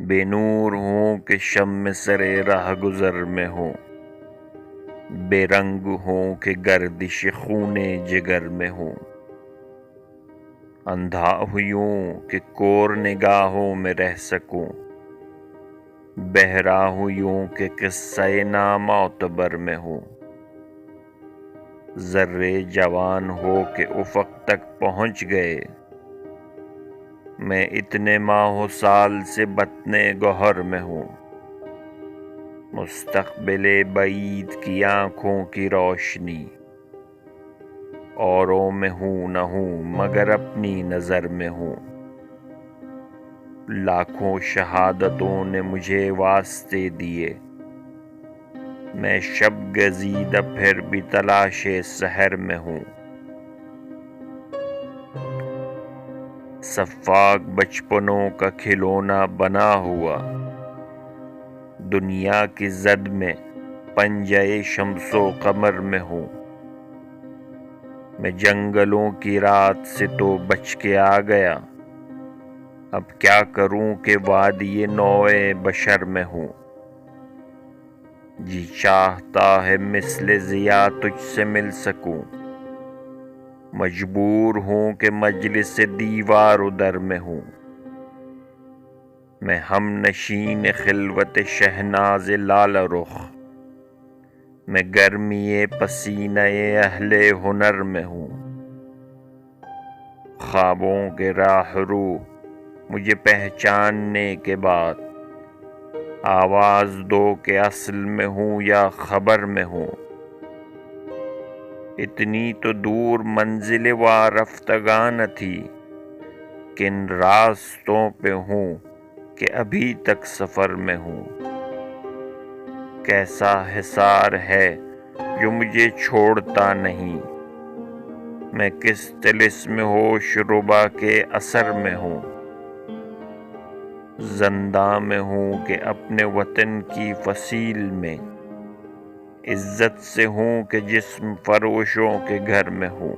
بے نور ہوں کہ شمع سر راہ گزر میں ہوں، بے رنگ ہوں کہ گردش خون جگر میں ہوں، اندھا ہوں کہ کور نگاہوں میں رہ سکوں، بہرا ہوں کہ قصہ نامعتبر میں ہوں، ذرے جوان ہو کہ افق تک پہنچ گئے، میں اتنے ماہ و سال سے بطن گوہر میں ہوں، مستقبل بعید کی آنکھوں کی روشنی، اوروں میں ہوں نہ ہوں مگر اپنی نظر میں ہوں، لاکھوں شہادتوں نے مجھے واسطے دیے، میں شب گزیدہ پھر بھی تلاش سحر میں ہوں، سفاک بچپنوں کا کھلونا بنا ہوا، دنیا کی زد میں پنجہ شمس و قمر میں ہوں، میں جنگلوں کی رات سے تو بچ کے آ گیا، اب کیا کروں کہ وادی نوع بشر میں ہوں، جی چاہتا ہے مثل ضیا تجھ سے مل سکوں، مجبور ہوں کہ مجلس دیوار و در میں ہوں، میں ہم نشین خلوت شہناز لالہ رخ، میں گرمی پسینہ اہل ہنر میں ہوں، خوابوں کے راہ رو مجھے پہچاننے کے بعد آواز دو کہ اصل میں ہوں یا خبر میں ہوں، اتنی تو دور منزل وارفتگاں نہ تھی، کن راستوں پہ ہوں کہ ابھی تک سفر میں ہوں، کیسا حصار ہے جو مجھے چھوڑتا نہیں، میں کس طلسم ہوش ربا کے اثر میں ہوں، زنداں میں ہوں کہ اپنے وطن کی فصیل میں، عزت سے ہوں کہ جسم فروشوں کے گھر میں ہوں۔